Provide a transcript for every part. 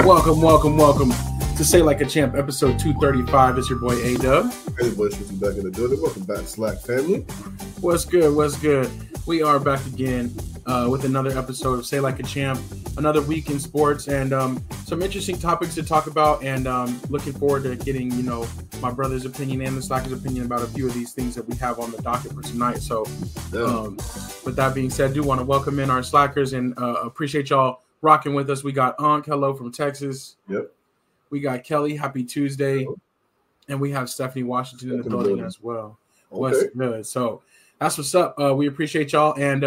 Welcome to Say Like a Champ, episode 235. It's your boy A-Dub. Hey, boys, this is back in the building. Welcome back, SLAC family. What's good? We are back again with another episode of Say Like a Champ, another week in sports, and some interesting topics to talk about, and looking forward to getting, my brother's opinion and the SLAC's opinion about a few of these things that we have on the docket for tonight. So with that being said, I do want to welcome in our SLACers and appreciate y'all rocking with us. We got Ankh, hello from Texas. Yep. We got Kelly, happy Tuesday. And we have Stephanie Washington in the building as well. Okay. What's good? So that's what's up. We appreciate y'all. And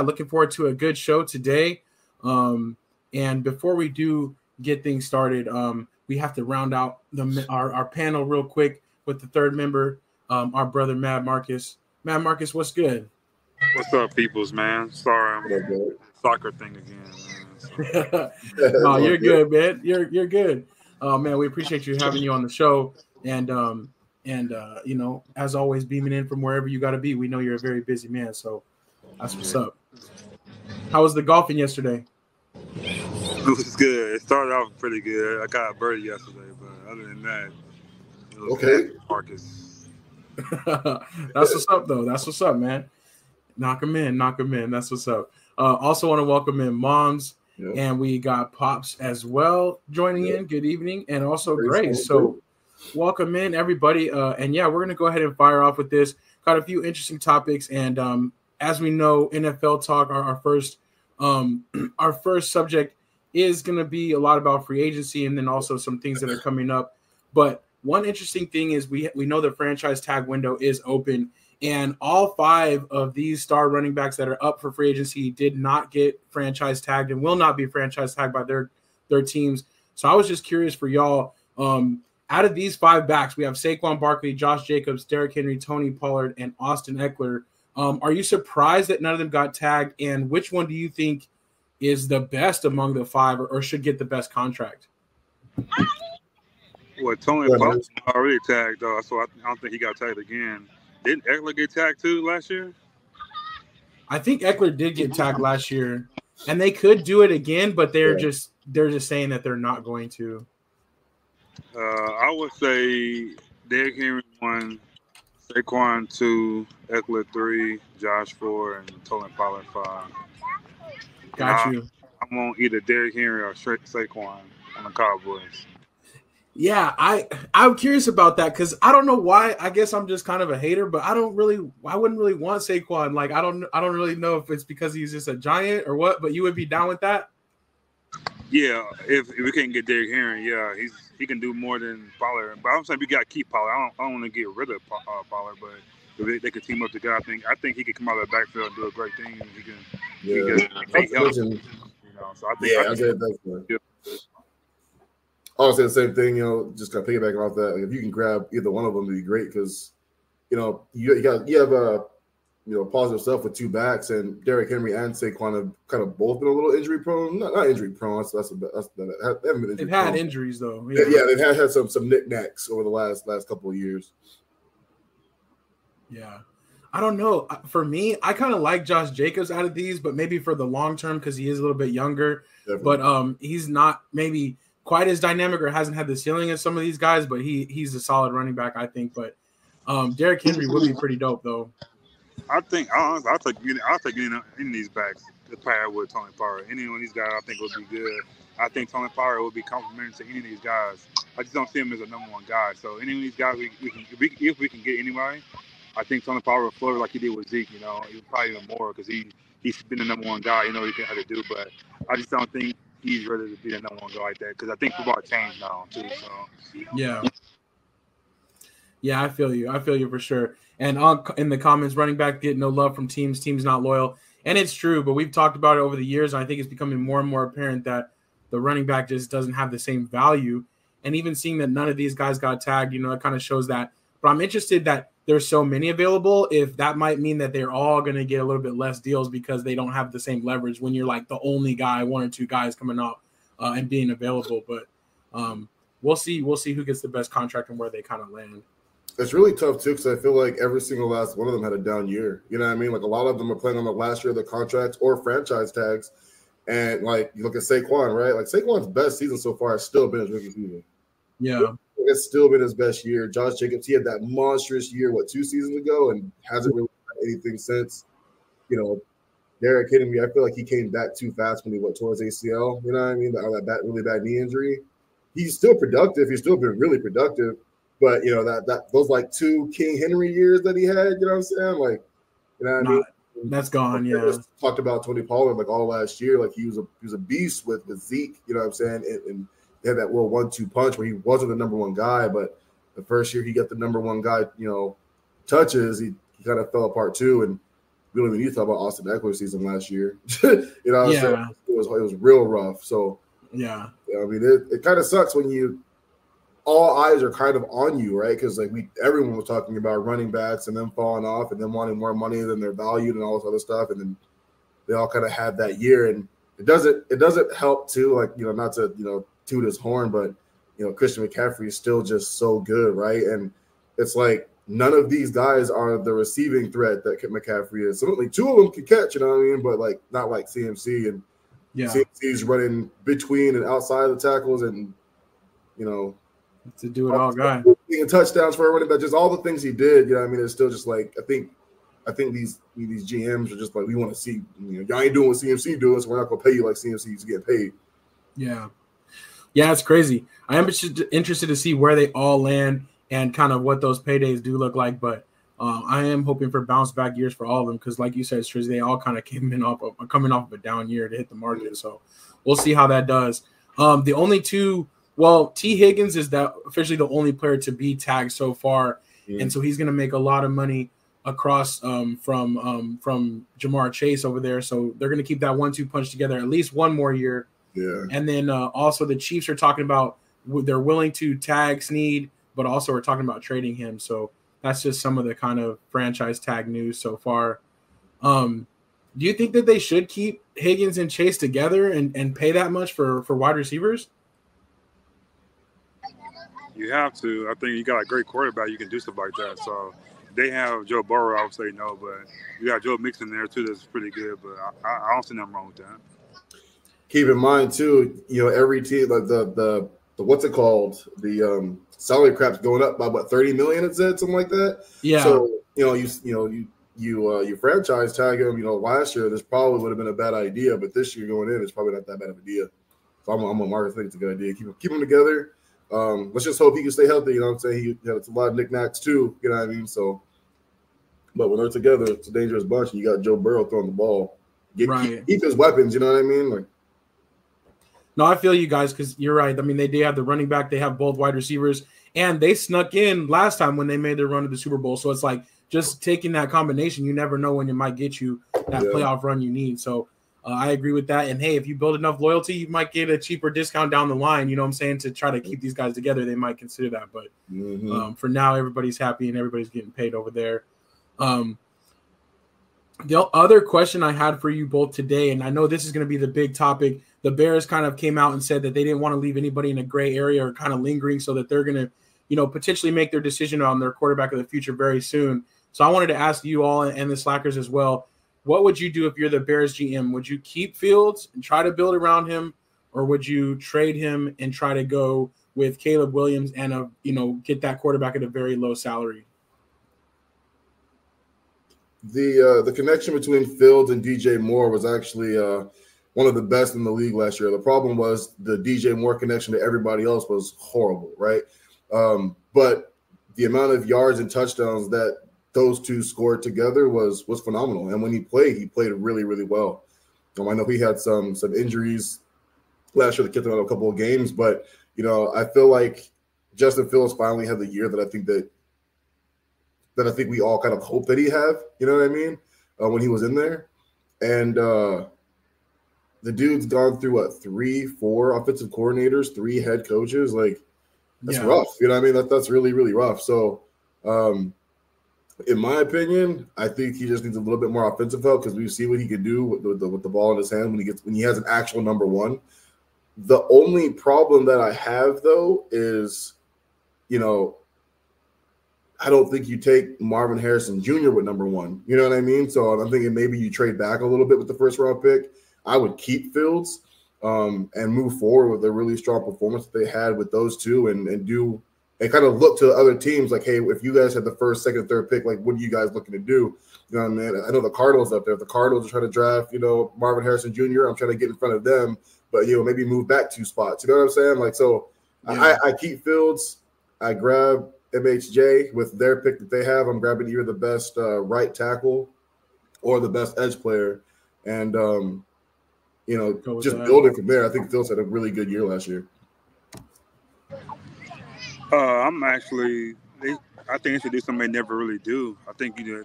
looking forward to a good show today. And before we do get things started, we have to round out our panel real quick with the third member, our brother, Mad Marcus. Mad Marcus, what's good? What's up, peoples, man? Sorry, I'm the soccer thing again, man. No, you're good, man. You're good. Man, we appreciate you having you on the show, and as always, beaming in from wherever you got to be. We know you're a very busy man, so that's what's up. How was the golfing yesterday? It was good. It started off pretty good. I got a birdie yesterday, but other than that, it was okay. Marcus. That's what's up, though. That's what's up, man. Knock him in. That's what's up. Also want to welcome in Moms. Yep. And we got Pops as well joining in. Good evening. And also Grace. So welcome in, everybody. We're going to go ahead and fire off with this. Got a few interesting topics. And as we know, NFL talk, our first subject is going to be a lot about free agency and then also some things that are coming up. But one interesting thing is we know the franchise tag window is open. And all 5 of these star running backs that are up for free agency did not get franchise tagged and will not be franchise tagged by their teams. So I was just curious for y'all. Out of these 5 backs, we have Saquon Barkley, Josh Jacobs, Derrick Henry, Tony Pollard, and Austin Eckler. Are you surprised that none of them got tagged? And which one do you think is the best among the 5 or should get the best contract? Well, Tony Pollard already tagged, so I don't think he got tagged again. Didn't Eckler get tagged too last year? I think Eckler did get tagged last year, and they could do it again, but they're just saying that they're not going to. I would say Derrick Henry 1, Saquon 2, Eckler 3, Josh 4, and Tony Pollard 5. Got you. I want either Derrick Henry or Saquon on the Cowboys. Yeah, I'm curious about that because I don't know why. I guess I'm just kind of a hater, but I wouldn't really want Saquon. Like I don't really know if it's because he's just a giant or what. But you would be down with that? Yeah, if we can't get Derrick Henry, he can do more than Pollard. But I'm saying we got to keep Pollard. I don't want to get rid of Pollard, but if they could team up together, I think he could come out of the backfield and do a great thing. He can make help. So I think I'll say the same thing, just kind of piggyback off that. Like if you can grab either one of them, it'd be great because, you have positive stuff with 2 backs, and Derrick Henry and Saquon have kind of both been a little injury prone. Not injury prone. That's they've had injuries though. Yeah, they've had some knickknacks over the last couple of years. Yeah, I don't know. For me, I kind of like Josh Jacobs out of these, but maybe for the long term because he is a little bit younger. Definitely. But he's not maybe quite as dynamic or hasn't had the ceiling as some of these guys, but he's a solid running back, I think. But Derrick Henry would be pretty dope, though. I think I'll take any of these backs to pair with Tony Pollard. Any one of these guys I think would be good. I think Tony Pollard would be complimentary to any of these guys. I just don't see him as a number 1 guy. So any of these guys, if we can get anybody, I think Tony Pollard will flourish like he did with Zeke. He probably even more because he's been the number 1 guy. He can how to do, but I just don't think he's ready to be the number 1 guy like that because I think football changed now too. So yeah, I feel you for sure. And in the comments, running back get no love from teams not loyal, and it's true. But we've talked about it over the years, and I think it's becoming more and more apparent that the running back just doesn't have the same value. And even seeing that none of these guys got tagged, it kind of shows that. But I'm interested that there's so many available. If that might mean that they're all going to get a little bit less deals because they don't have the same leverage when you're like the only guy, 1 or 2 guys coming out and being available. But we'll see who gets the best contract and where they kind of land. It's really tough, too, because I feel like every single last one of them had a down year. You know what I mean? Like, a lot of them are playing on the last year of their contracts or franchise tags. And like you look at Saquon, right? Like Saquon's best season so far has still been his rookie season. Yeah. It's still been his best year. Josh Jacobs, he had that monstrous year, 2 seasons ago, and hasn't really done anything since. You know, Derrick Henry, I feel like he came back too fast when he went towards ACL. You know what I mean? That really bad knee injury. He's still productive. He's still been really productive. But, you know, that those like 2 King Henry years that he had, you know what I'm saying? Like, you know what I mean? That's gone, yeah. Talked about Tony Pollard like all last year. Like he was a beast with Zeke, you know what I'm saying? And they had that little 1-2 punch where he wasn't the number one guy, but the first year he got the number one guy, you know, touches, he kind of fell apart too. And we don't even need to talk about Austin Eckler's season last year. You know what I'm saying? It was real rough. So yeah, I mean, it kind of sucks when all eyes are kind of on you, right? Because like everyone was talking about running backs and them falling off and them wanting more money than they're valued and all this other stuff, and then they all kind of had that year, and it doesn't help too. Like, you know, not to, you know, toot his horn, but you know, Christian McCaffrey is still just so good, right? And it's like none of these guys are the receiving threat that McCaffrey is. Certainly 2 of them can catch, you know what I mean? But like not like CMC, and CMC's running between and outside the tackles, and you know. To do it all, guy. Touchdowns for a running back, just all the things he did. You know what I mean? It's still just like I think these GMs are just like, we want to see, you know, y'all ain't doing what CMC doing, so we're not gonna pay you like CMC's getting paid. Yeah, it's crazy. I am interested to see where they all land and kind of what those paydays do look like. But I am hoping for bounce back years for all of them because, like you said, Trizzy, they all kind of coming off of a down year to hit the market. So we'll see how that does. The only 2. Well, T. Higgins is officially the only player to be tagged so far, and so he's going to make a lot of money across from Jamar Chase over there. So they're going to keep that 1-2 punch together at least one more year. Yeah. And then also the Chiefs are talking about they're willing to tag Snead, but also we're talking about trading him. So that's just some of the kind of franchise tag news so far. Do you think that they should keep Higgins and Chase together and pay that much for wide receivers? You have to. I think you got a great quarterback. You can do stuff like that. So they have Joe Burrow. I would say no, but you got Joe Mixon there too. That's pretty good. But I don't see nothing wrong with that. Keep in mind too, you know, every team, like the what's it called, the salary cap's going up by what, 30 million? It said something like that. Yeah. So you franchise tag him. You know, last year this probably would have been a bad idea, but this year going in, it's probably not that bad of a idea. So I'm a Marcus. I think it's a good idea. Keep them together. Let's just hope he can stay healthy. You know what I'm saying? It's a lot of knickknacks too. You know what I mean? So, but when they're together, it's a dangerous bunch. And you got Joe Burrow throwing the ball. Keep his weapons. You know what I mean? Like, no, I feel you guys because you're right. I mean, they have the running back. They have both wide receivers, and they snuck in last time when they made their run to the Super Bowl. So it's like just taking that combination. You never know when it might get you that playoff run you need. So. I agree with that. And, hey, if you build enough loyalty, you might get a cheaper discount down the line, you know what I'm saying, to try to keep these guys together. They might consider that. But for now, everybody's happy and everybody's getting paid over there. The other question I had for you both today, and I know this is going to be the big topic, the Bears kind of came out and said that they didn't want to leave anybody in a gray area or kind of lingering so that they're going to, you know, potentially make their decision on their quarterback of the future very soon. So I wanted to ask you all and the Slackers as well, what would you do if you're the Bears GM? Would you keep Fields and try to build around him, or would you trade him and try to go with Caleb Williams and get that quarterback at a very low salary? The connection between Fields and DJ Moore was actually one of the best in the league last year. The problem was the DJ Moore connection to everybody else was horrible, right? But the amount of yards and touchdowns that those two scored together was phenomenal. And when he played really, really well. I know he had some injuries last year that kept him out of a couple of games, but I feel like Justin Fields finally had the year that I think we all kind of hope that he have. You know what I mean? When he was in there, and the dude's gone through 3-4 offensive coordinators, 3 head coaches. Like that's rough. You know what I mean? That's really, really rough. So. In my opinion, I think he just needs a little bit more offensive help because we see what he can do with the ball in his hand when he has an actual number one. The only problem that I have though is, I don't think you take Marvin Harrison Jr. with number one. You know what I mean? So I'm thinking maybe you trade back a little bit with the first round pick. I would keep Fields and move forward with a really strong performance that they had with those two and kind of look to other teams like, hey, if you guys had the first, second, third pick, like, what are you guys looking to do? You know what I mean? I know the Cardinals up there. If the Cardinals are trying to draft, Marvin Harrison Jr., I'm trying to get in front of them, but, maybe move back 2 spots. You know what I'm saying? Like, so yeah. I keep Fields. I grab MHJ with their pick that they have. I'm grabbing either the best right tackle or the best edge player. And, just building from there. I think Fields had a really good year last year. I think they should do something they never really do. I think you need to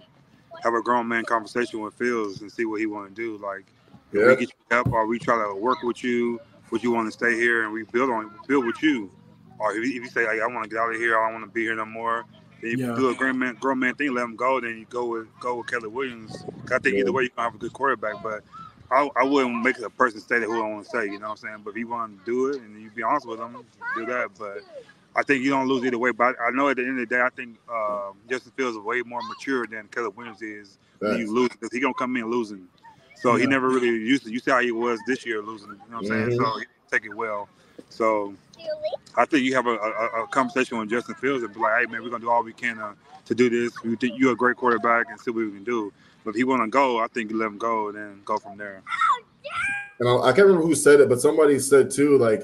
have a grown man conversation with Fields and see what he want to do. Like, if we get you help or we try to work with you, would you want to stay here and we build with you? Or if you say, like, I want to get out of here, I don't want to be here no more, then you do a grown man thing, let him go, then you go with Caleb Williams. I think either way you're going to have a good quarterback, but I wouldn't make a person say that who I want to say, you know what I'm saying? But if you want to do it and you be honest with him, do that. But I think you don't lose either way. But I know at the end of the day, I think Justin Fields is way more mature than Caleb Williams is when you lose, because he's going to come in losing. So he never really used to. You see how he was this year losing, you know what I'm saying? So he take it well. So I think you have a conversation with Justin Fields and be like, hey, man, we're going to do all we can to do this. We think you're a great quarterback and see what we can do. But if he want to go, I think you let him go and then go from there. And I can't remember who said it, but somebody said too, like,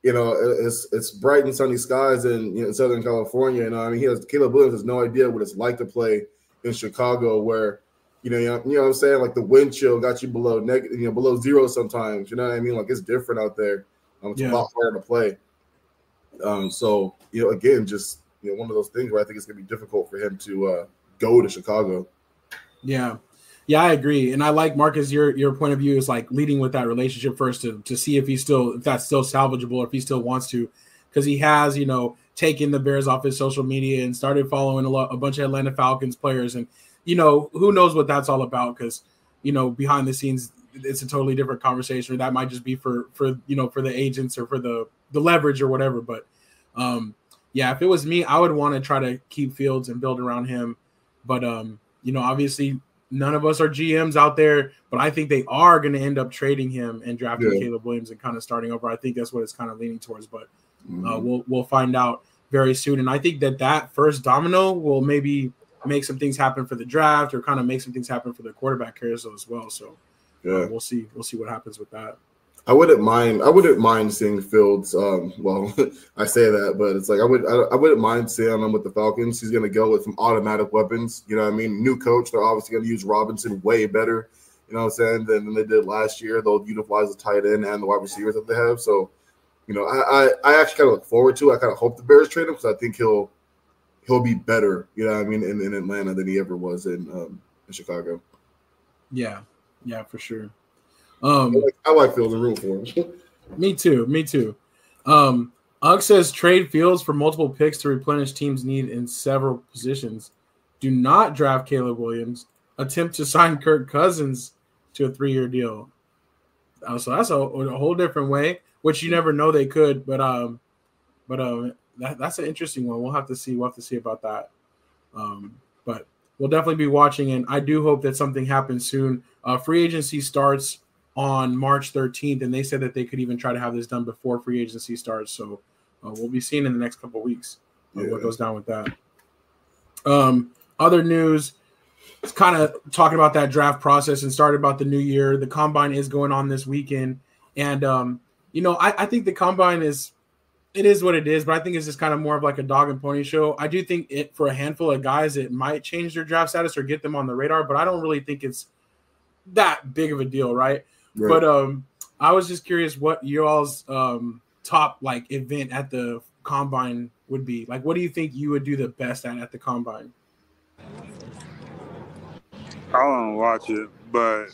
it's bright and sunny skies in Southern California. I mean, Caleb Williams has no idea what it's like to play in Chicago, where you know what I'm saying, like the wind chill got you below below zero sometimes. You know what I mean? Like, it's different out there. It's a lot harder to play. So again, just one of those things where I think it's gonna be difficult for him to go to Chicago. Yeah, I agree, and I like, Marcus, your point of view is like leading with that relationship first to see if that's still salvageable, or if he still wants to, because he has taken the Bears off his social media and started following a bunch of Atlanta Falcons players, and who knows what that's all about, because behind the scenes it's a totally different conversation, or that might just be for the agents or for the leverage or whatever. But if it was me, I would want to try to keep Fields and build around him, but obviously none of us are GMs out there, but I think they are going to end up trading him and drafting Caleb Williams and kind of starting over. I think that's what it's kind of leaning towards, but we'll find out very soon. And I think that first domino will maybe make some things happen for the draft, or kind of make some things happen for the quarterback carousel as well. So we'll see what happens with that. I wouldn't mind seeing Fields. Well, I say that, but it's like I wouldn't mind seeing him with the Falcons. He's going to go with some automatic weapons. You know what I mean? New coach, they're obviously going to use Robinson way better, you know what I'm saying, than they did last year. They'll utilize the tight end and the wide receivers that they have. So, I actually kind of look forward to it. I kind of hope the Bears trade him, because I think he'll be better, you know what I mean, in Atlanta than he ever was in Chicago. Yeah, for sure. I like Fields and room for him. Me too. Ugg says trade Fields for multiple picks to replenish teams' need in several positions. Do not draft Caleb Williams. Attempt to sign Kirk Cousins to a 3-year deal. So that's a whole different way, which you never know they could. But that's an interesting one. We'll have to see. About that. But we'll definitely be watching, and I do hope that something happens soon. Free agency starts on March 13th, and they said that they could even try to have this done before free agency starts. So we'll be seeing in the next couple of weeks what goes down with that. Other news, it's kind of talking about that draft process and started about the new year. The combine is going on this weekend, and I think the combine is what it is, but I think it's just kind of more of like a dog and pony show. I do think for a handful of guys, it might change their draft status or get them on the radar, but I don't really think it's that big of a deal, right? But I was just curious what your all's top event at the combine would be. Like, what do you think you would do the best at the combine? I don't watch it, but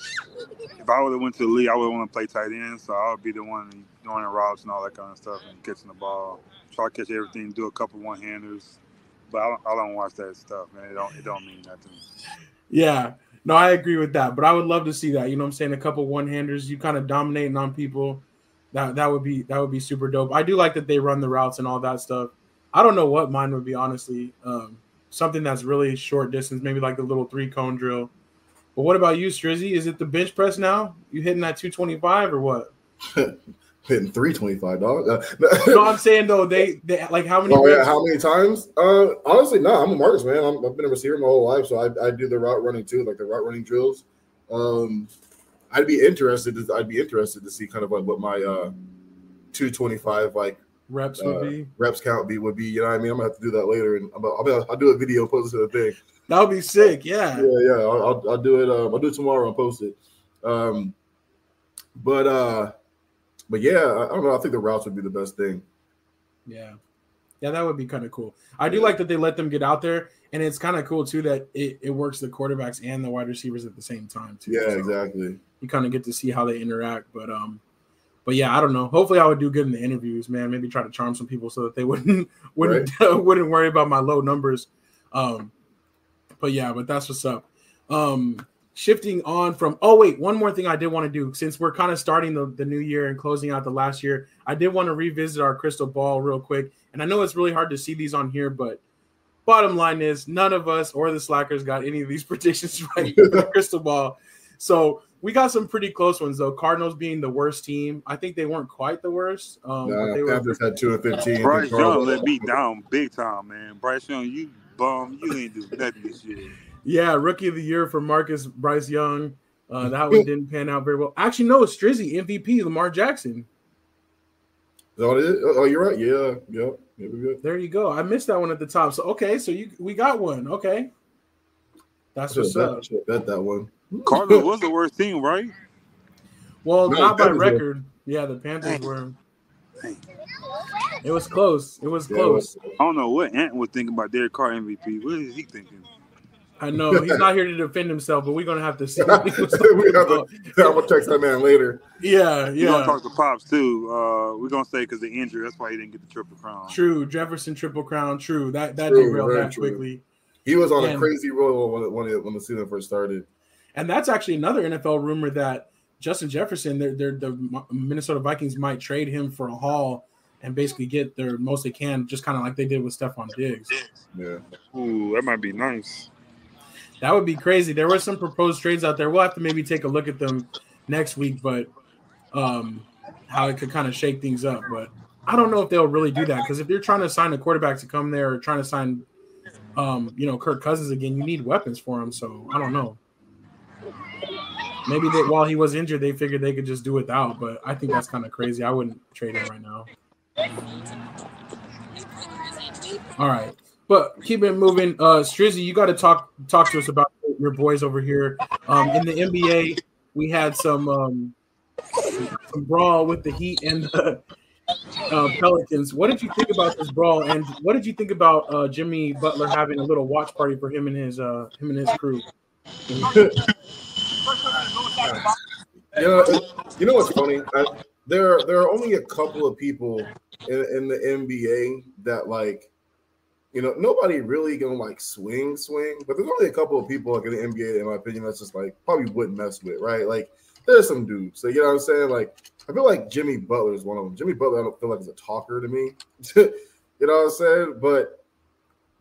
if I would have went to the league, I would want to play tight end, so I would be the one running routes and all that kind of stuff and catching the ball. Try to catch everything, do a couple one-handers, but I don't watch that stuff, man. It don't mean nothing. Yeah. No, I agree with that, but I would love to see that. You know what I'm saying? A couple one-handers, you kind of dominating on people. That would be super dope. I do like that they run the routes and all that stuff. I don't know what mine would be, honestly. Something that's really short distance, maybe like the little 3-cone drill. But what about you, Strizzy? Is it the bench press now? You hitting that 225 or what? Hitting 325, dog. No, I'm saying though, they like how many? Oh yeah, how many times? Honestly, no. I'm a Marcus man. I've been a receiver my whole life, so I do the route running too, like the route running drills. I'd be interested to see kind of like what my 225 like reps would be. Reps count would be. You know what I mean? I'm gonna have to do that later, and I'll do a video, post it to the thing. That would be sick. Yeah. Yeah. I'll do it. I'll do it tomorrow and post it. But yeah, I don't know. I think the routes would be the best thing. Yeah, that would be kind of cool. I do like that they let them get out there, and it's kind of cool too that it works the quarterbacks and the wide receivers at the same time too. Yeah, so exactly. You kind of get to see how they interact, but yeah, I don't know. Hopefully, I would do good in the interviews, man. Maybe try to charm some people so that they wouldn't worry about my low numbers. But that's what's up. Shifting on from one more thing I did want to do since we're kind of starting the new year and closing out the last year. I did want to revisit our crystal ball real quick. And I know it's really hard to see these on here, but bottom line is none of us or the Slackers got any of these predictions right for the crystal ball. So we got some pretty close ones though. Cardinals being the worst team. I think they weren't quite the worst. Panthers had 2-15. Bryce Young let me down big time, man. Bryce Young, you bum. You ain't do nothing this year. Yeah, rookie of the year for Bryce Young. That one didn't pan out very well. Actually, no, it's Strizzy, MVP, Lamar Jackson. Oh, you're right. Yeah. Good. There you go. I missed that one at the top. So, okay, so we got one. Okay. That's what's up. I should bet that one. Cardinals was the worst team, right? Well, not by record. Yeah, the Panthers were. It was close. It was close. I don't know what Ant would think about Derek Carr MVP. What is he thinking? I know he's not here to defend himself, but we're gonna have to see. I'm gonna text that man later. Yeah. We're gonna talk to Pops too. We're gonna say because the injury, that's why he didn't get the Triple Crown. True, Jefferson Triple Crown. True, that derailed that quickly. He was on a crazy roll when the season first started. And that's actually another NFL rumor that Justin Jefferson, the Minnesota Vikings might trade him for a haul and basically get their most they can, just kind of like they did with Stephon Diggs. Yeah. Ooh, that might be nice. That would be crazy. There were some proposed trades out there. We'll have to maybe take a look at them next week, but how it could kind of shake things up. But I don't know if they'll really do that because if you're trying to sign a quarterback to come there or trying to sign, Kirk Cousins again, you need weapons for him. So I don't know. Maybe while he was injured, they figured they could just do without. But I think that's kind of crazy. I wouldn't trade him right now. All right. But keep it moving. Strizzy, you got to talk to us about your boys over here. In the NBA, we had some brawl with the Heat and the Pelicans. What did you think about this brawl? And what did you think about Jimmy Butler having a little watch party for him and his crew? You know what's funny? There are only a couple of people in the NBA that like. Nobody really gonna like swing, but there's only a couple of people like in the NBA, in my opinion, that's just like probably wouldn't mess with, right? Like there's some dudes. So you know what I'm saying? Like I feel like Jimmy Butler is one of them. Jimmy Butler, I don't feel like is a talker to me. You know what I'm saying?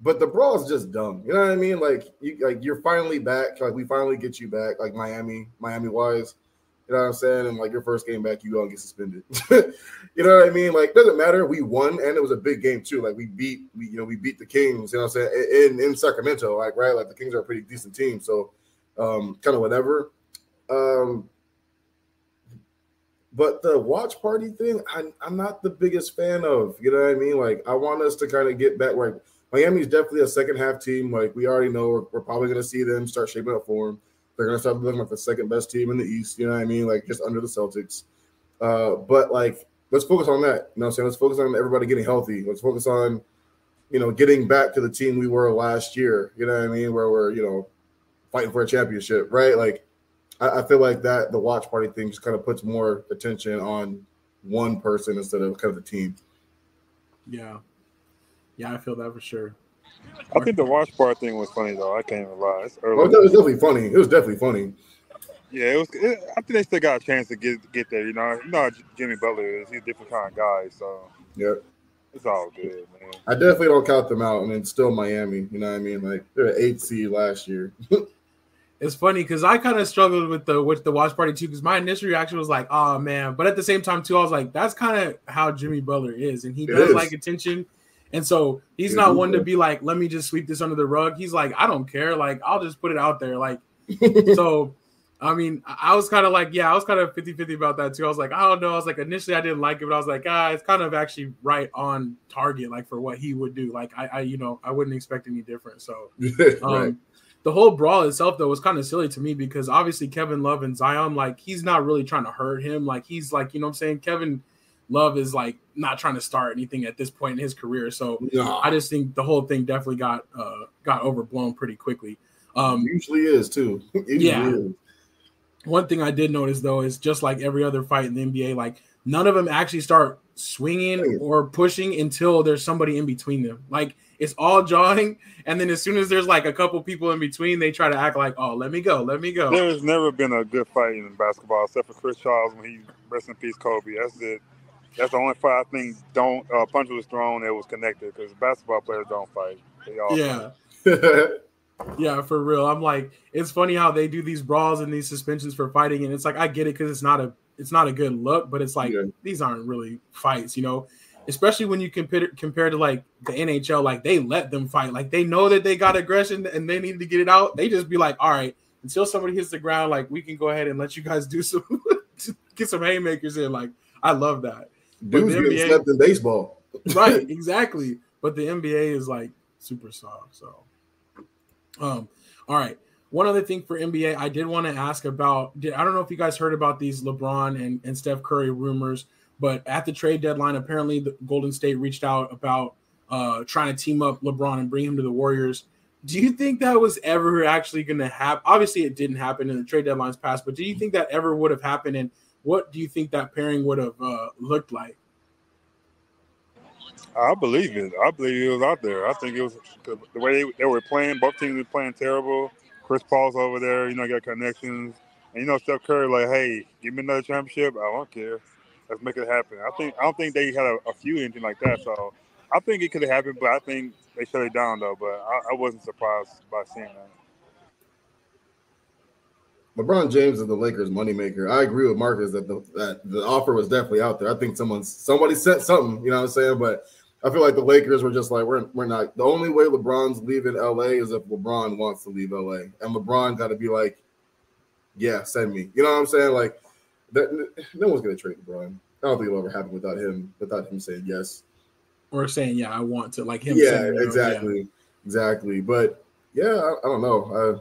But the brawl is just dumb. You know what I mean? Like you're finally back. Like we finally get you back. Like Miami wise. You know what I'm saying? And like your first game back, you go and get suspended. You know what I mean? Like doesn't matter. We won, and it was a big game too. Like we beat the Kings. You know what I'm saying? In Sacramento, like right, like the Kings are a pretty decent team. So kind of whatever. But the watch party thing, I'm not the biggest fan of. You know what I mean? Like I want us to kind of get back. Like Miami's definitely a second half team. Like we already know we're probably going to see them start shaping up for them. They're going to start looking like the second best team in the East, you know what I mean? Like just under the Celtics. But like, let's focus on that. You know what I'm saying? Let's focus on everybody getting healthy. Let's focus on, getting back to the team we were last year, you know what I mean? Where we're, fighting for a championship, right? Like, I feel like that the watch party thing just kind of puts more attention on one person instead of kind of the team. Yeah. Yeah, I feel that for sure. I think the watch party thing was funny though. I can't even lie. It was definitely funny. It was definitely funny. Yeah, I think they still got a chance to get there. You know how Jimmy Butler is. He's a different kind of guy. So yeah, it's all good, man. I definitely don't count them out. I mean, it's still Miami. You know what I mean? Like they're an 8th seed last year. It's funny because I kind of struggled with the watch party too, because my initial reaction was like, oh man, but at the same time too, I was like, that's kind of how Jimmy Butler is, and he does like attention, and so he's not one to be like, let me just sweep this under the rug. He's like, I don't care, like I'll just put it out there, like so. I mean, I was kind of like, I was kind of 50-50 about that too. I was like, I don't know. I was like, initially I didn't like it, but I was like, it's kind of actually right on target, like for what he would do. Like I wouldn't expect any different. So right. The whole brawl itself, though, was kind of silly to me because obviously Kevin Love and Zion, like, he's not really trying to hurt him. Like, he's like, you know what I'm saying? Kevin Love is, like, not trying to start anything at this point in his career. So I just think the whole thing definitely got overblown pretty quickly. Usually is, too. Is. One thing I did notice, though, is just like every other fight in the NBA, like, none of them actually start swinging or pushing until there's somebody in between them. Like, it's all jawing, and then as soon as there's like a couple people in between, they try to act like, oh, let me go. There's never been a good fight in basketball except for Chris Charles when he rest in peace Kobe. That's it. That's the only fight I think punch was thrown that was connected, because basketball players don't fight. They all fight. Yeah, for real. I'm like, it's funny how they do these brawls and these suspensions for fighting, and it's like I get it because it's not a good look, but it's like these aren't really fights, you know. Especially when you compare to like the NHL, like they let them fight, like they know that they got aggression and they need to get it out. They just be like, all right, until somebody hits the ground, like we can go ahead and let you guys do some get some haymakers in. Like I love that. Dudes getting slept in baseball, right? Exactly. But the NBA is like super soft. So, all right. One other thing for NBA, I did want to ask about. I don't know if you guys heard about these LeBron and Steph Curry rumors. But at the trade deadline, apparently the Golden State reached out about trying to team up LeBron and bring him to the Warriors. Do you think that was ever actually going to happen? Obviously, it didn't happen in the trade deadline's past, but do you think that ever would have happened? And what do you think that pairing would have looked like? I believe it. I believe it was out there. I think it was the way they were playing. Both teams were playing terrible. Chris Paul's over there, got connections. And, Steph Curry, like, hey, give me another championship. I don't care. Let's make it happen. I don't think they had a feud or anything like that. So I think it could have happened, but I think they shut it down though. But I wasn't surprised by seeing that. LeBron James is the Lakers moneymaker. I agree with Marcus that the offer was definitely out there. I think somebody sent something, you know what I'm saying? But I feel like the Lakers were just like, we're not. The only way LeBron's leaving LA is if LeBron wants to leave LA, and LeBron got to be like, yeah, send me. You know what I'm saying? Like. No one's gonna trade LeBron. I don't think it'll ever happen without him saying yes, or saying I want to, like him. Yeah, exactly. But yeah, I don't know.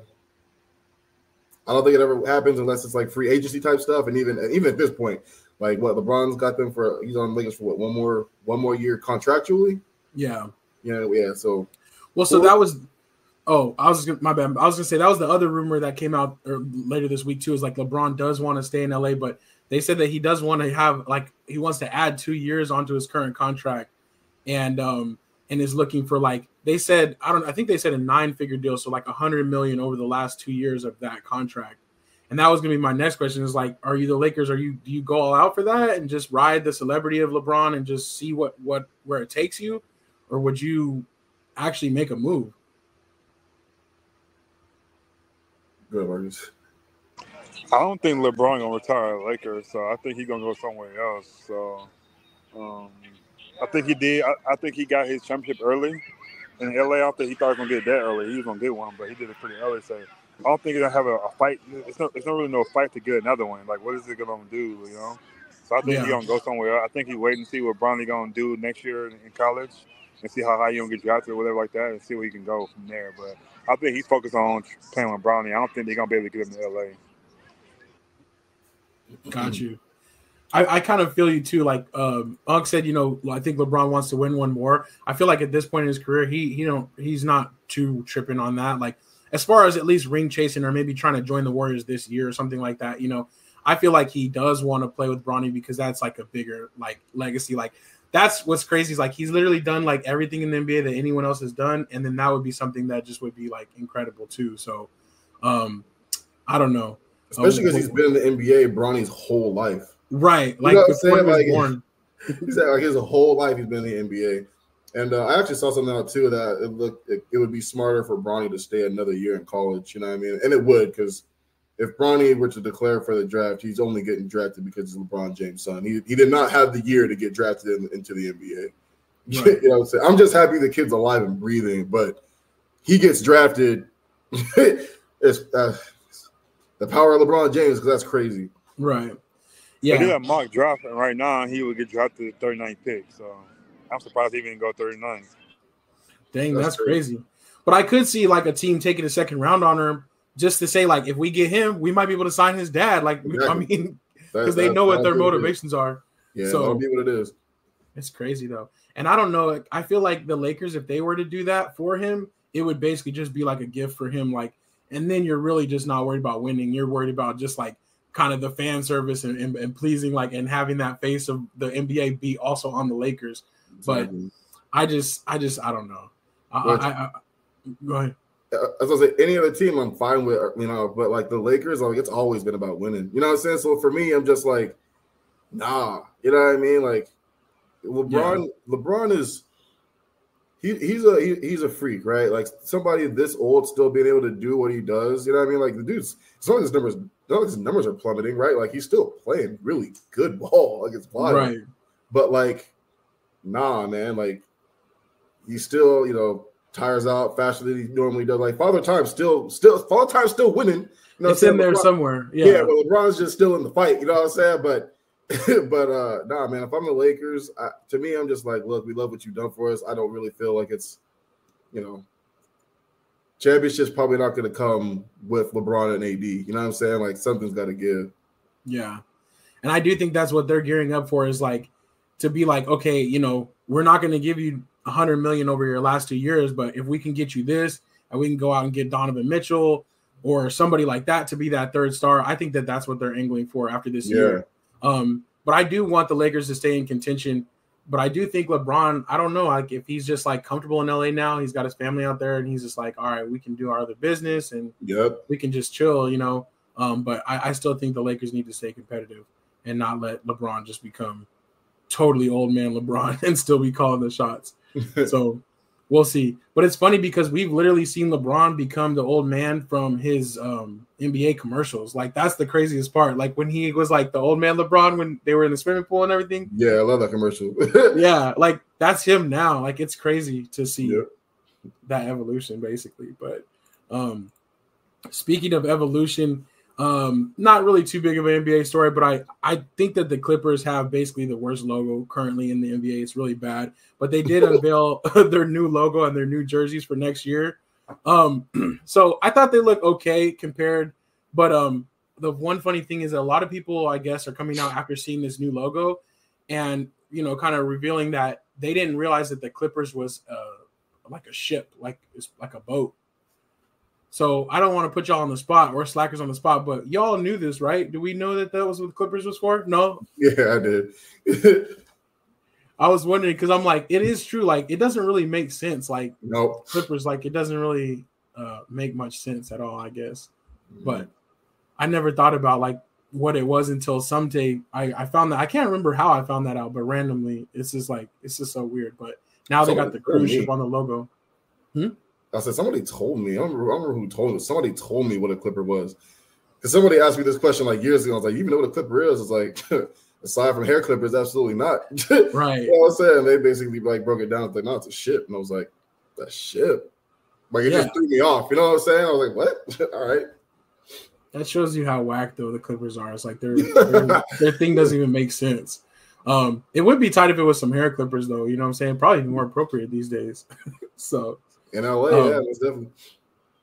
I don't think it ever happens unless it's like free agency type stuff. And even at this point, like what LeBron's got them for, he's on Lakers for what, one more year contractually. Yeah. So that was. Oh, my bad. I was gonna say that was the other rumor that came out later this week too. Is like LeBron does want to stay in LA, but they said that he does want to have he wants to add 2 years onto his current contract, and is looking for they said I think they said a 9-figure deal, so like $100 million over the last 2 years of that contract. And that was gonna be my next question: is like, are you the Lakers? Do you go all out for that and just ride the celebrity of LeBron and just see where it takes you, or would you actually make a move? Good, Marcus. I don't think LeBron gonna retire at Lakers, so I think he's gonna go somewhere else. So I think he did. I think he got his championship early in LA. I don't think he thought he was gonna get that early. He was gonna get one, but he did it pretty early. So I don't think he's gonna have a fight. It's not really no fight to get another one. Like, what is it gonna do? So I think he's gonna go somewhere else. I think he's waiting to see what Bronny gonna do next year in college and see how high you gonna get drafted or whatever like that, and see where he can go from there. But I think he's focused on playing with Bronny. I don't think they're going to be able to get him to L.A. Got you. I kind of feel you, too. Like Ugg said, I think LeBron wants to win one more. I feel like at this point in his career, he's not too tripping on that. Like, as far as at least ring chasing or maybe trying to join the Warriors this year or something like that, I feel like he does want to play with Bronny because that's like a bigger legacy. Like, that's what's crazy is like he's literally done like everything in the NBA that anyone else has done, and then that would be something that just would be like incredible too. So I don't know. Especially because he's been in the NBA Bronny's whole life. Right. Like before he was born. He's like his whole life he's been in the NBA. And I actually saw something out too that it would be smarter for Bronny to stay another year in college. You know what I mean? And it would, because if Bronny were to declare for the draft, he's only getting drafted because he's LeBron James' son. He did not have the year to get drafted into the NBA. Right. You know what I'm saying? I'm just happy the kid's alive and breathing, but he gets drafted. It's the power of LeBron James, because that's crazy. Right. Yeah. But yeah, mock draft right now, he would get drafted the 39th pick. So I'm surprised he didn't go 39th. Dang, that's crazy. But I could see like a team taking a second round on him just to say, like, if we get him, we might be able to sign his dad. Like, exactly. I mean, because they know what their motivations are. Yeah, so that'll be what it is. It's crazy though. And I don't know. I feel like the Lakers, if they were to do that for him, it would basically just be like a gift for him. Like, and then you're really just not worried about winning. You're worried about just like kind of the fan service and pleasing, like, and having that face of the NBA be also on the Lakers. Exactly. But I don't know. Go ahead. As I say, any other team I'm fine with, you know, but like the Lakers, like it's always been about winning. You know what I'm saying? So for me, I'm just like, nah. You know what I mean? Like LeBron is he's a freak, right? Like somebody this old still being able to do what he does. You know what I mean? Like the dude's, it's not like his numbers are plummeting, right? Like he's still playing really good ball. Like it's wild. Right. But like, nah, man. Like he still, you know, tires out faster than he normally does. Like Father Time's still winning. You know, it's in there somewhere. Yeah, but LeBron's just still in the fight. You know what I'm saying? But nah, man. If I'm the Lakers, to me, I'm just like, look, we love what you've done for us. I don't really feel like it's, you know, championship's probably not going to come with LeBron and AD. You know what I'm saying? Like something's got to give. Yeah, and I do think that's what they're gearing up for, is like to be like, okay, you know, we're not going to give you $100 million over your last 2 years, but if we can get you this, and we can go out and get Donovan Mitchell or somebody like that to be that third star, I think that's what they're angling for after this year. But I do want the Lakers to stay in contention. But I do think LeBron, I don't know, like if he's just like comfortable in LA now, he's got his family out there, and he's just like, all right, we can do our other business and we can just chill, you know. But I still think the Lakers need to stay competitive and not let LeBron just become totally old man LeBron and still be calling the shots. So we'll see. But it's funny because we've literally seen LeBron become the old man from his NBA commercials. Like that's the craziest part. Like when he was like the old man LeBron when they were in the swimming pool and everything. Yeah, I love that commercial. Yeah, like that's him now. Like it's crazy to see that evolution basically. But speaking of evolution, not really too big of an NBA story, but I think that the Clippers have basically the worst logo currently in the NBA. It's really bad, but they did unveil their new logo and their new jerseys for next year. So I thought they looked okay compared, but the one funny thing is that a lot of people, I guess, are coming out after seeing this new logo and, you know, kind of revealing that they didn't realize that the Clippers was like a ship, like it's like a boat. So I don't want to put y'all on the spot or slackers on the spot, but y'all knew this, right? Do we know that was what the Clippers was for? No? Yeah, I did. I was wondering because I'm like, it is true. Like, it doesn't really make sense. Like, nope. Clippers, like, it doesn't really make much sense at all, I guess. But I never thought about, like, what it was until someday I found that. I can't remember how I found that out, but randomly, it's just so weird. But now they got the cruise ship on the logo. I said, somebody told me. I don't remember who told me. Somebody told me what a Clipper was. Because somebody asked me this question like years ago. I was like, you even know what a Clipper is? It's like, aside from hair clippers, absolutely not. Right. You know what I'm saying? They basically like broke it down. It's like, no, it's a ship. And I was like, a ship? Like, it just threw me off. You know what I'm saying? I was like, what? All right. That shows you how whack, though, the Clippers are. It's like their thing doesn't even make sense. It would be tight if it was some hair clippers, though. You know what I'm saying? Probably more appropriate these days. So in LA, that's definitely.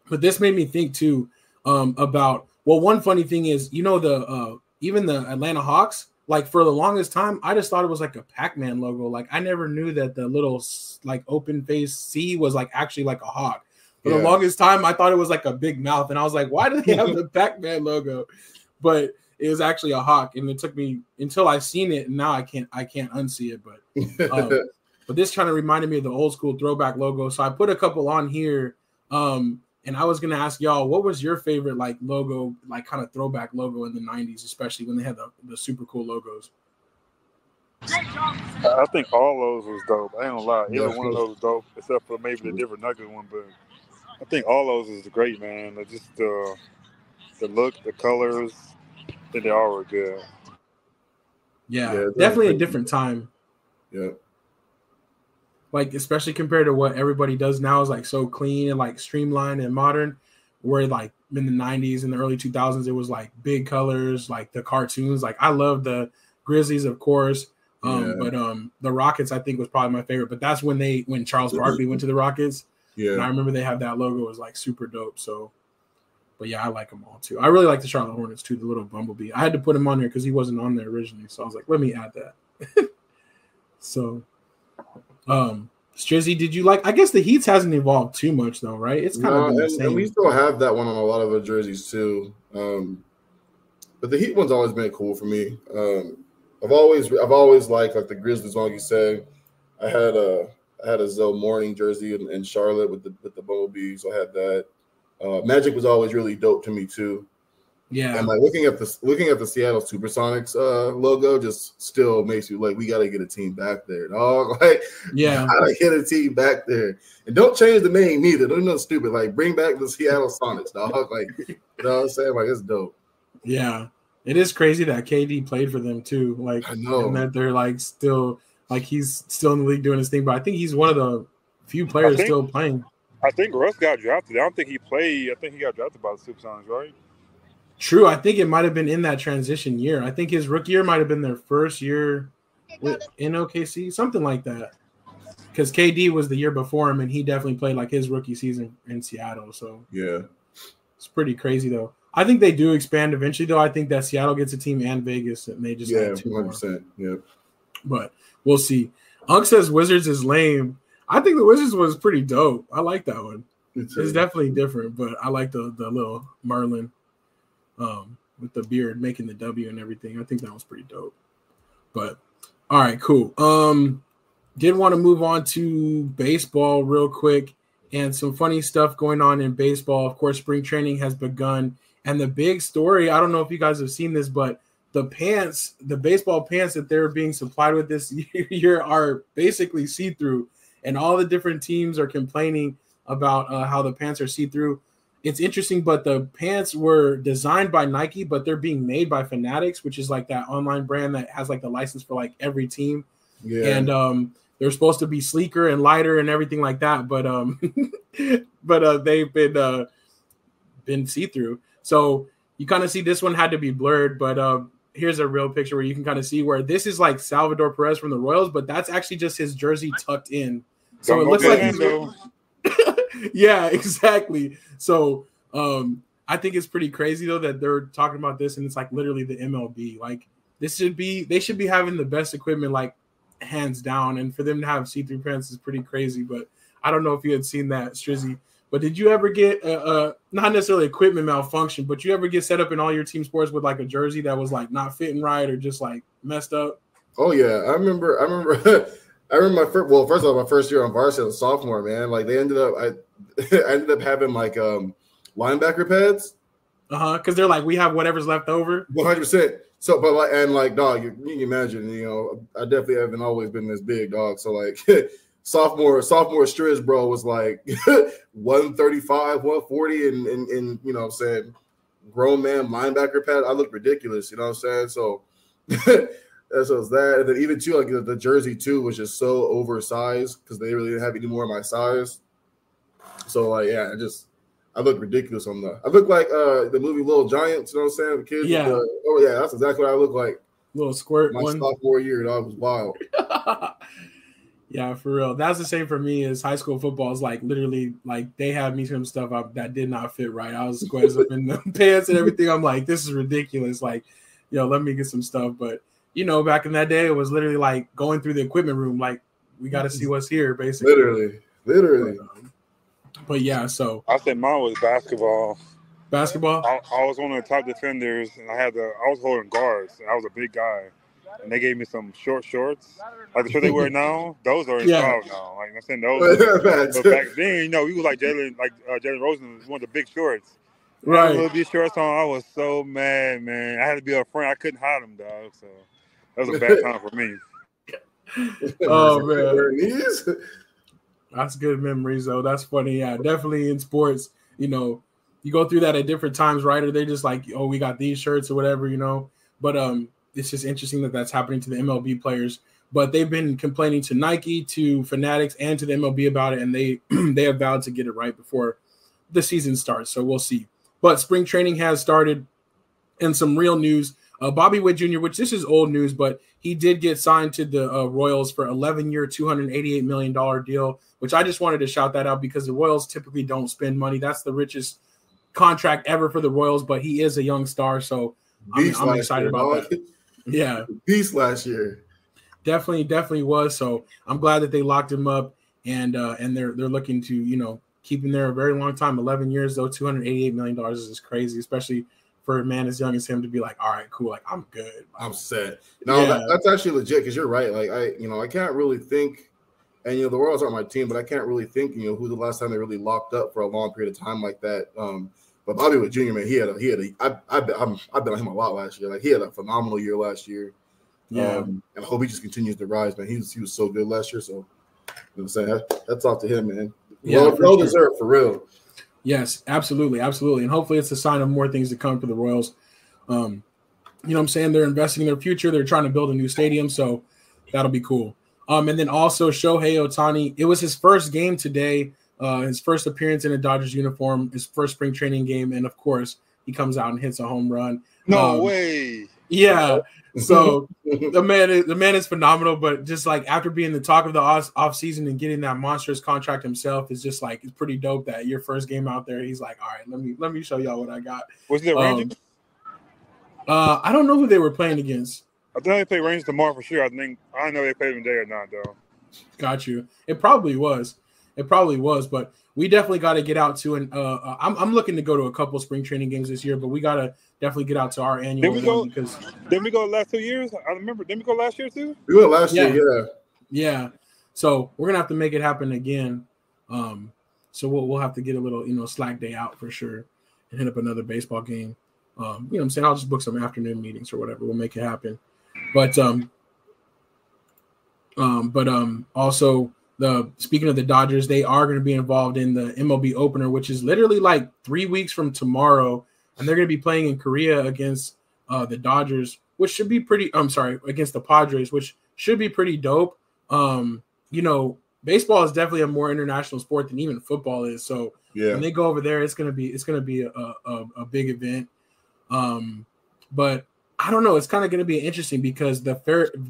But this made me think too about. Well, one funny thing is, you know, the even the Atlanta Hawks. Like for the longest time, I just thought it was like a Pac-Man logo. Like I never knew that the little like open face C was like actually like a hawk. For the longest time, I thought it was like a big mouth, and I was like, why do they have the Pac-Man logo? But it was actually a hawk, and it took me until I seen it, and now I can't unsee it. But this kind of reminded me of the old school throwback logo, so I put a couple on here. And I was gonna ask y'all, what was your favorite like logo, like kind of throwback logo in the '90s, especially when they had the super cool logos? I think all those was dope. I ain't gonna lie. Yeah. Every one of those was dope, except for maybe the different Nugget one. But I think all those is great, man. Just the look, the colors, I think they all were good. Yeah, definitely a different time. Yeah. Like, especially compared to what everybody does now is like so clean and like streamlined and modern, where like in the 90s and the early 2000s, it was like big colors, like the cartoons. Like I love the Grizzlies, of course. But the Rockets, I think, was probably my favorite. But that's when Charles Barkley went to the Rockets. Yeah. And I remember they have that logo was like super dope. So, but yeah, I like them all too. I really like the Charlotte Hornets too, the little bumblebee. I had to put him on there because he wasn't on there originally. So I was like, let me add that. So, Strizzy, did you like? I guess the Heats hasn't evolved too much though, right? It's kind of the same. And we still have that one on a lot of our jerseys too. But the Heat one's always been cool for me. I've always liked like the Grizzlies, like you say. I had a Zoe Morning jersey in Charlotte with the bumblebee, so I had that. Magic was always really dope to me too. Yeah, and like looking at the Seattle Supersonics logo just still makes you like, we got to get a team back there, dog. Like, yeah, gotta get a team back there, and don't change the name either. Don't do nothing stupid. Like, bring back the Seattle Sonics, dog. Like, you know what I'm saying? Like, it's dope. Yeah, it is crazy that KD played for them too. Like, I know, and that they're like still like he's still in the league doing his thing. But I think he's one of the few players still playing. I think Russ got drafted. I don't think he played. I think he got drafted by the Supersonics, right? True. I think it might have been in that transition year. I think his rookie year might have been their first year in OKC, something like that. Because KD was the year before him, and he definitely played like his rookie season in Seattle. So yeah, it's pretty crazy though. I think they do expand eventually, though. I think that Seattle gets a team and Vegas, and they just add 100%. Yeah, but we'll see. Unk says Wizards is lame. I think the Wizards was pretty dope. I like that one. It's definitely different, but I like the little Merlin with the beard making the W and everything. I think that was pretty dope. But all right, cool. Did want to move on to baseball real quick, and some funny stuff going on in baseball. Of course, spring training has begun, and the big story, I don't know if you guys have seen this, but the baseball pants that they're being supplied with this year are basically see-through, and all the different teams are complaining about how the pants are see-through. It's interesting, but the pants were designed by Nike, but they're being made by Fanatics, which is like that online brand that has like the license for like every team. Yeah. And they're supposed to be sleeker and lighter and everything like that, but they've been see-through. So you kind of see this one had to be blurred, but here's a real picture where you can kind of see where this is like Salvador Perez from the Royals, but that's actually just his jersey tucked in. So it looks like he's yeah, exactly. So I think it's pretty crazy though that they're talking about this, and it's like literally the MLB. Like they should be having the best equipment, like hands down, and for them to have see-through pants is pretty crazy. But I don't know if you had seen that, Strizzy. But did you ever get not necessarily equipment malfunction, but you ever get set up in all your team sports with like a jersey that was like not fitting right or just like messed up? Oh yeah, I remember I remember first of all, my first year on varsity as a sophomore, man. Like they ended up I ended up having like linebacker pads. Because they're like, we have whatever's left over. 100%. So, but like, and like, dog, you can imagine, I definitely haven't always been this big, dog. So like sophomore Striz, bro, was like 135, 140, and you know what I'm saying, grown man linebacker pad. I look ridiculous, you know what I'm saying? So that's was that. And then even too, like the jersey too was just so oversized because they really didn't have any more of my size. So like, yeah, I look ridiculous on the. I look like the movie Little Giants, you know what I'm saying? The kids. Yeah. Oh yeah, that's exactly what I look like. Little squirt. My sophomore year, dog, was wild. Yeah, for real. That's the same for me as high school football. Is like literally like they had me some stuff up that did not fit right. I was squares up in the pants and everything. I'm like, this is ridiculous. Like, let me get some stuff. But back in that day, it was literally like going through the equipment room. Like, we got to see what's here, basically. Literally. But yeah, so I said mine was basketball. Basketball. I was one of the top defenders, and I was holding guards, and I was a big guy. And they gave me some short shorts, like the shirt they wear now. Those are in style now. Like I'm saying, those. But back then, we was like Jalen Rosen was one of the big shorts. Right. Little big shorts on. I was so mad, man. I had to be up front. I couldn't hide them, dog. So that was a bad time for me. Oh man, knees. that's good memories though. That's funny. Yeah, definitely in sports. You go through that at different times, right? Or they just like, oh, we got these shirts or whatever, But it's just interesting that that's happening to the MLB players. But they've been complaining to Nike, to Fanatics, and to the MLB about it, and they they have vowed to get it right before the season starts. So we'll see. But spring training has started, and some real news. Bobby Witt Jr., which this is old news, but he did get signed to the Royals for 11-year, $288 million deal, which I just wanted to shout that out because the Royals typically don't spend money. That's the richest contract ever for the Royals, but he is a young star, so I'm excited about that. Yeah. Beast last year. Definitely was. So I'm glad that they locked him up, and they're looking to, keep him there a very long time. 11 years, though, $288 million is crazy, especially for a man as young as him to be like, all right, cool, like I'm good, I'm set. No, that's actually legit because you're right. Like I can't really think, and the Royals aren't my team, but I can't really think, who the last time they really locked up for a long period of time like that. But Bobby Witt Jr., man, I bet on him a lot last year. Like he had a phenomenal year last year. Yeah, and I hope he just continues to rise, man. He was so good last year. So you know what I'm saying, that's off to him, man. Yeah, well deserved for real. Yes, absolutely. And hopefully it's a sign of more things to come for the Royals. You know what I'm saying? They're investing in their future. They're trying to build a new stadium, so that'll be cool. And then also Shohei Ohtani, it was his first game today, his first appearance in a Dodgers uniform, his first spring training game, and of course he comes out and hits a home run. No way. Yeah. So the man is phenomenal, but just like after being the talk of the off season and getting that monstrous contract himself is just like, it's pretty dope that your first game out there, he's like, all right, let me show y'all what I got. Was it Rangers? I don't know who they were playing against. I think they played Rangers tomorrow for sure. I don't know if they played them today or not though. Got you. It probably was, but we definitely got to get out to an. I'm looking to go to a couple spring training games this year, but we got to definitely get out to our annual one because. Didn't we go the last 2 years? I remember. Didn't we go last year too? We went last year, yeah. Yeah. So we're gonna have to make it happen again. So we'll have to get a little SLAC day out for sure and hit up another baseball game. You know what I'm saying? I'll just book some afternoon meetings or whatever. We'll make it happen. But also speaking of the Dodgers, they are going to be involved in the MLB opener, which is literally like 3 weeks from tomorrow, and they're going to be playing in Korea against the Dodgers, which should be pretty. I'm sorry, against the Padres, which should be pretty dope. Baseball is definitely a more international sport than even football is. So when they go over there, it's gonna be a big event. But I don't know. It's kind of going to be interesting because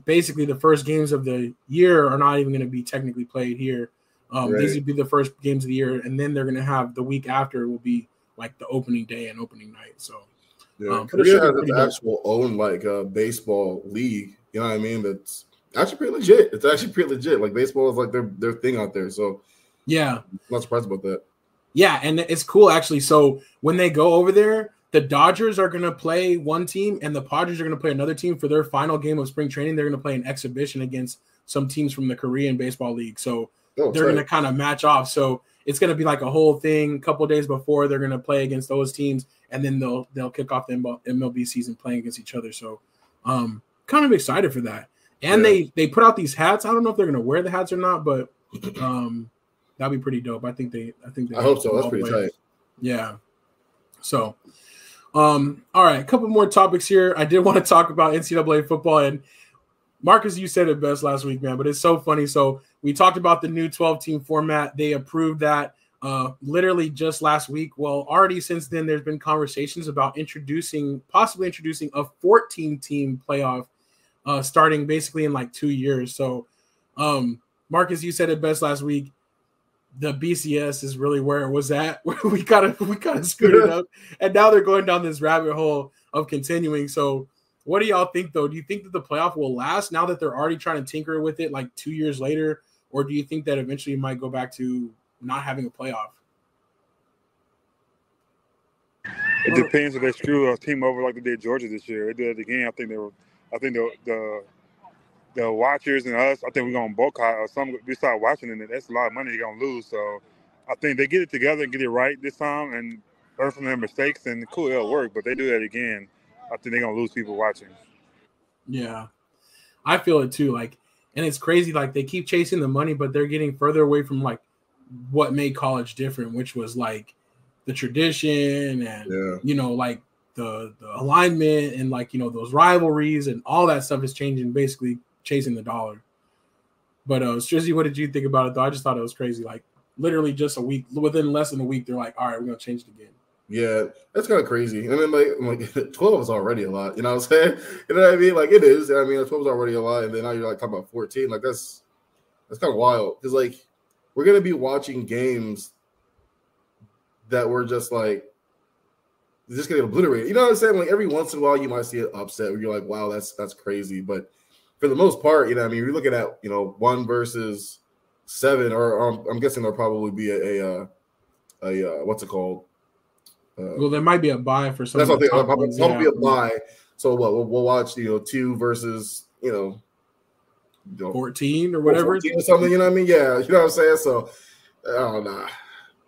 basically the first games of the year are not even going to be technically played here. These would be the first games of the year, and then they're going to have the week after will be like the opening day and opening night. So Korea has its actual own baseball league. You know what I mean? That's actually pretty legit. It's actually pretty legit. Like baseball is like their thing out there. So yeah, I'm not surprised about that. Yeah, and it's cool actually. So when they go over there, the Dodgers are going to play one team and the Padres are going to play another team for their final game of spring training. They're going to play an exhibition against some teams from the Korean Baseball League. So they're going to kind of match off. So it's going to be like a whole thing. A couple of days before they're going to play against those teams, and then they'll kick off the MLB season playing against each other. So kind of excited for that. And they put out these hats. I don't know if they're going to wear the hats or not, but that'd be pretty dope. I hope so. That's pretty tight. Yeah. So all right, a couple more topics here. I did want to talk about NCAA football, and Marcus, you said it best last week, man, but it's so funny. So we talked about the new 12-team format. They approved that literally just last week. Well, already since then, there's been conversations about possibly introducing a 14-team playoff starting basically in like 2 years. So Marcus, you said it best last week. The BCS is really where it was at. we kind of screwed it up, and now they're going down this rabbit hole of continuing. So, what do y'all think, though? Do you think that the playoff will last now that they're already trying to tinker with it like 2 years later, or do you think that eventually you might go back to not having a playoff? It depends if they screw a team over like they did Georgia this year. They did it again. I think the watchers and us, I think we're going to boycott or something. We start watching it, and that's a lot of money you're going to lose. So I think they get it together and get it right this time and learn from their mistakes, and cool, it'll work. But they do that again, I think they're going to lose people watching. Yeah. I feel it too. Like, And it's crazy. Like they keep chasing the money, but they're getting further away from like what made college different, which was like the tradition and like the alignment and like those rivalries and all that stuff is changing, basically chasing the dollar. But Strizzy, what did you think about it though? I just thought it was crazy. Like literally just a week, within less than a week, they're like, all right, we're gonna change it again. Yeah, that's kind of crazy. And then like 12 is already a lot. You know what I'm saying? You know what I mean? Like it is. I mean, 12 is already a lot, and then now you're like talking about 14. Like that's kind of wild because like we're gonna be watching games that were just like just getting obliterated. You know what I'm saying? Like every once in a while, you might see an upset where you're like, wow, that's crazy. But for the most part, I mean, you're looking at 1 versus 7, or I'm guessing there'll probably be a what's it called? Well, there might be a buy for some. That's what I'll be a buy. So what we'll watch, 2 versus 14 or whatever, 14 or something. You know what I mean? Yeah, you know what I'm saying. So I don't know.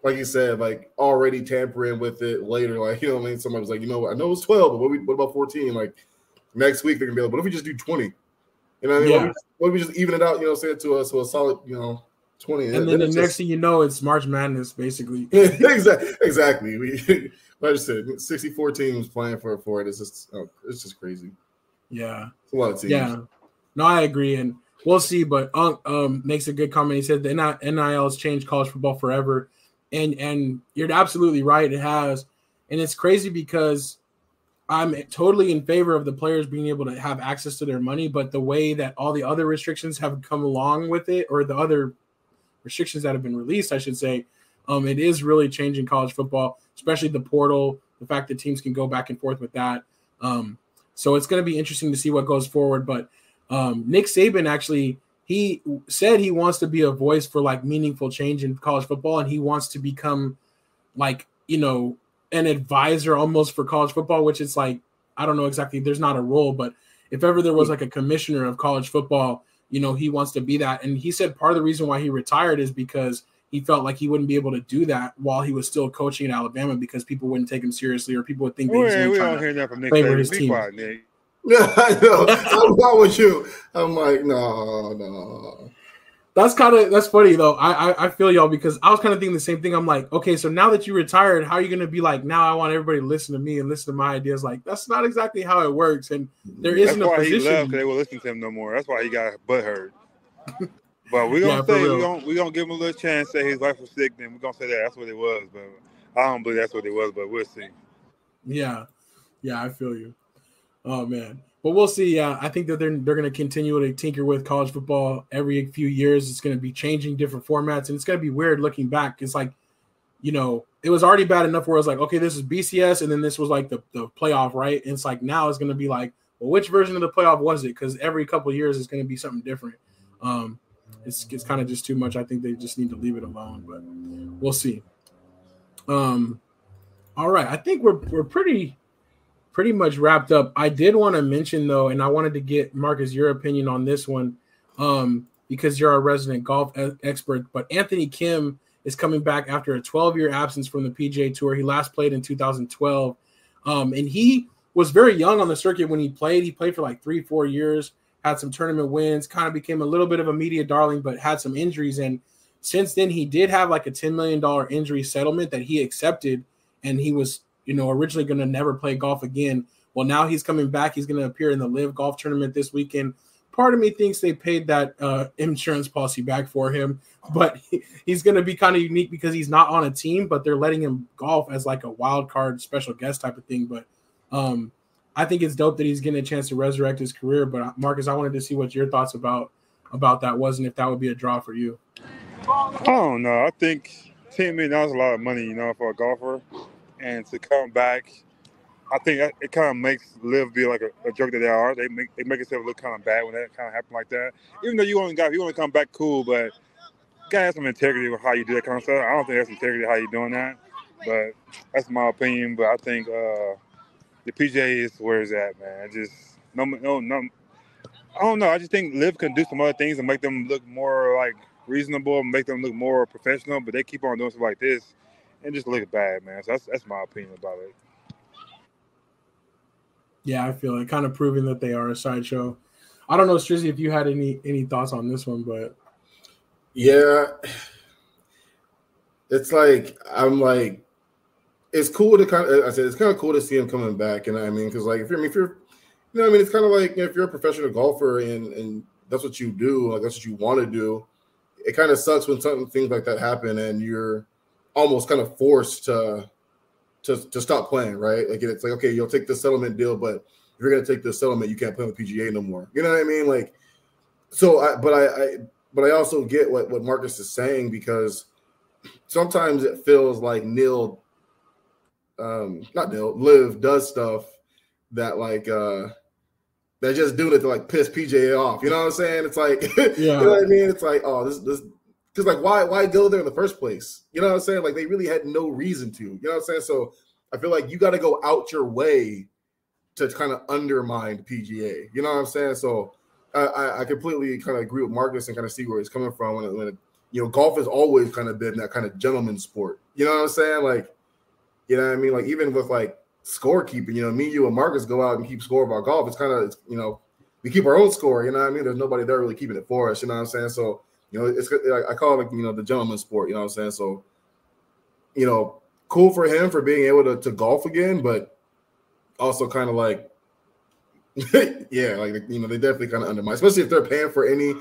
Like you said, like already tampering with it later. Like what I mean. Somebody was like, I know it's 12, but what about 14? Like next week they're gonna be like, what if we just do 20? You know what I mean? Yeah. What if we just even it out? Say it to us, so a solid 20. And then the next thing you know, it's March Madness, basically. Exactly. Like I said, 64 teams playing for it. It's just crazy. Yeah. It's a lot of teams. Yeah. No, I agree. And we'll see. But makes a good comment. He said the NIL has changed college football forever. And you're absolutely right. It has. And it's crazy because I'm totally in favor of the players being able to have access to their money. But the way that all the other restrictions have come along with it, or the other restrictions that have been released, I should say, it is really changing college football, especially the portal, the fact that teams can go back and forth with that. So it's going to be interesting to see what goes forward. But Nick Saban actually, he said he wants to be a voice for like meaningful change in college football, and he wants to become like, an advisor almost for college football, which is like, I don't know exactly, there's not a role, but if ever there was like a commissioner of college football, he wants to be that. And he said part of the reason why he retired is because he felt like he wouldn't be able to do that while he was still coaching at Alabama because people wouldn't take him seriously, or people would think that he's we don't hear that from Nick favor his team. Quiet, Nick. Yeah, I know. I'm not with you. I'm like, no. That's funny though. I feel y'all, because I was kind of thinking the same thing. I'm like, okay, so now that you retired, how are you going to be like, now I want everybody to listen to me and listen to my ideas? Like, that's not exactly how it works. And there isn't a position. That's why he left, because they won't listen to him no more. That's why he got butt hurt. But we're going to say, we're going to give him a little chance, say his wife was sick, then we're going to say that that's what it was. But I don't believe that's what it was, but we'll see. Yeah, I feel you. Oh, man. But we'll see. Yeah, I think that they're going to continue to tinker with college football every few years. It's going to be changing different formats, and it's going to be weird looking back. It's like, it was already bad enough where it was like, okay, this is BCS, and then this was like the playoff, right? And it's like now it's going to be like, well, which version of the playoff was it? Because every couple of years it's going to be something different. It's kind of just too much. I think they just need to leave it alone, but we'll see. All right, I think we're pretty much wrapped up. I did want to mention though, and I wanted to get Marcus your opinion on this one, because you're our resident golf expert. But Anthony Kim is coming back after a 12-year absence from the PGA Tour. He last played in 2012, and he was very young on the circuit when he played. He played for like 3-4 years, had some tournament wins, kind of became a little bit of a media darling, but had some injuries. And since then, he did have like a $10 million injury settlement that he accepted, and he was originally going to never play golf again. Well, now he's coming back. He's going to appear in the Live Golf Tournament this weekend. Part of me thinks they paid that insurance policy back for him, but he's going to be kind of unique because he's not on a team, but they're letting him golf as like a wild card special guest type of thing. But I think it's dope that he's getting a chance to resurrect his career. But Marcus, I wanted to see what your thoughts about that was, and if that would be a draw for you. I don't know. I think $10 million is a lot of money, for a golfer. And to come back, I think it kind of makes Live be like a joke that they are. They make themselves look kind of bad when that kind of happen like that. Even though you want to come back cool, but you gotta have some integrity with how you do that kind of stuff. I don't think that's integrity how you're doing that, but that's my opinion. But I think the PGA is where it's at, man. No. I don't know. I just think Live can do some other things and make them look more like reasonable, make them look more professional. But they keep on doing stuff like this. And just look bad, man. So that's my opinion about it. Yeah, I feel it. Kind of proving that they are a sideshow. I don't know, Strizzy, if you had any thoughts on this one, but yeah, it's like it's cool to it's kind of cool to see him coming back, and I mean, because like if you're it's kind of like if you're a professional golfer and that's what you do, like that's what you want to do. It kind of sucks when things like that happen, and you're almost kind of forced to stop playing, right? Like it's like, okay, you'll take the settlement deal, but if you're gonna take the settlement, you can't play on the PGA no more. You know what I mean? Like, so but I also get what Marcus is saying, because sometimes it feels like Liv does stuff that like they're just doing it to like piss PJ off. You know what I'm saying? It's like, you know what I mean? It's like, oh, this because like why go there in the first place? You know what I'm saying? Like they really had no reason to. You know what I'm saying? So I feel like you got to go out your way to kind of undermine PGA. You know what I'm saying? So I completely kind of agree with Marcus and kind of see where he's coming from when golf has always kind of been that kind of gentleman sport. You know what I'm saying? Like, you know what I mean? Like even with like scorekeeping, me, you, and Marcus go out and keep score about golf. It's kind of, we keep our own score. You know what I mean? There's nobody there really keeping it for us. You know what I'm saying? So, it's I call it like, the gentleman sport. You know what I'm saying? So, cool for him for being able to golf again, but also kind of like, yeah, like, they definitely kind of undermine, especially if they're paying for any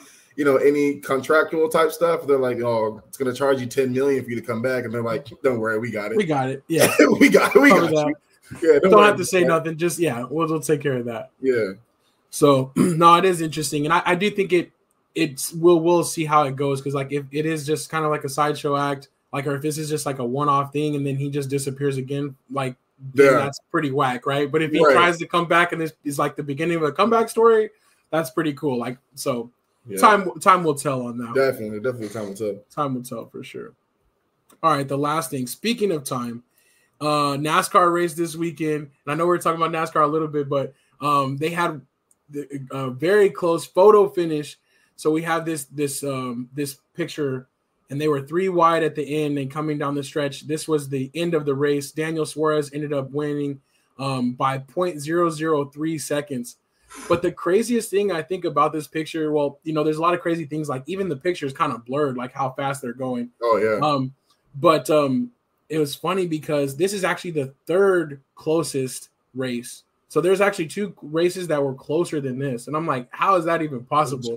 contractual type stuff. They're like, oh, it's going to charge you $10 million for you to come back. And they're like, don't worry, we got it. We got it. Yeah. we got you. Yeah, don't have to say nothing. Just, we'll take care of that. Yeah. So, no, it is interesting. And I do think we'll see how it goes. Because, like, if it is just kind of like a sideshow act, like, or if this is just like a one-off thing and then he just disappears again, like, that's pretty whack, right? But if he tries to come back and this is like the beginning of a comeback story, that's pretty cool. Like, so time will tell on that. Definitely time will tell. Time will tell for sure. All right, the last thing. Speaking of time, NASCAR race this weekend, and I know we're talking about NASCAR a little bit, but they had a very close photo finish. So we have this picture, and they were 3 wide at the end and coming down the stretch. This was the end of the race. Daniel Suarez ended up winning by 0.003 seconds. But the craziest thing I think about this picture, well, there's a lot of crazy things. Like even the picture is kind of blurred, like how fast they're going. Oh yeah. But it was funny because this is actually the third closest race. So there's actually 2 races that were closer than this, and I'm like, how is that even possible?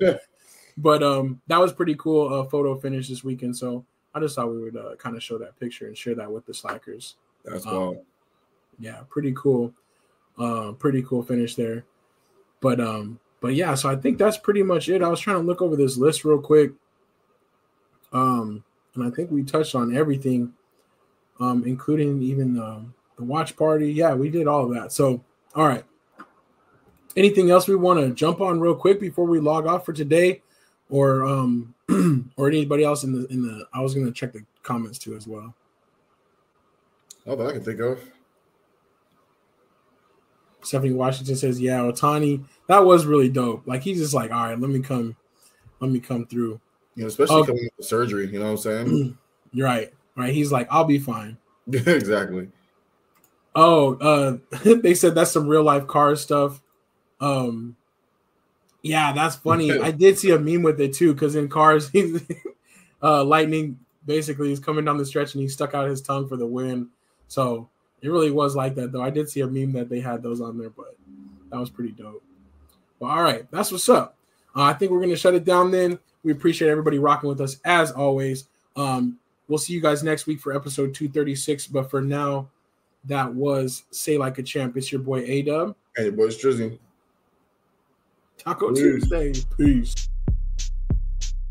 But that was pretty cool photo finish this weekend. So I just thought we would kind of show that picture and share that with the Slackers. That's cool. Yeah, pretty cool. Pretty cool finish there. But yeah, so I think that's pretty much it. I was trying to look over this list real quick. And I think we touched on everything, including even the watch party. Yeah, we did all of that. So, all right. Anything else we want to jump on real quick before we log off for today? Or or anybody else in the I was going to check the comments too as well. Oh, that I can think of. Stephanie Washington says, yeah, Ohtani, that was really dope. Like, he's just like, all right, let me come through. Especially coming with surgery, you know what I'm saying? You're right. Right. He's like, I'll be fine. Exactly. Oh, they said that's some real life car stuff. Yeah, that's funny. I did see a meme with it too, because in Cars, Lightning basically is coming down the stretch and he stuck out his tongue for the win. So it really was like that, though. I did see a meme that they had those on there, but that was pretty dope. Well, all right, that's what's up. I think we're going to shut it down then. We appreciate everybody rocking with us as always. We'll see you guys next week for episode 236. But for now, that was Say Like a Champ. It's your boy A-Dub. Hey, boy, it's Drizzy. Taco Tuesday. Peace.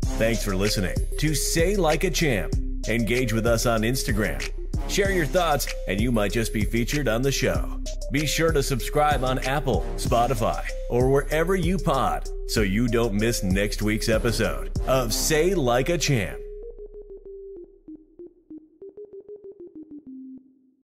Thanks for listening to Say Like a Champ. Engage with us on Instagram. Share your thoughts, and you might just be featured on the show. Be sure to subscribe on Apple, Spotify, or wherever you pod so you don't miss next week's episode of Say Like a Champ.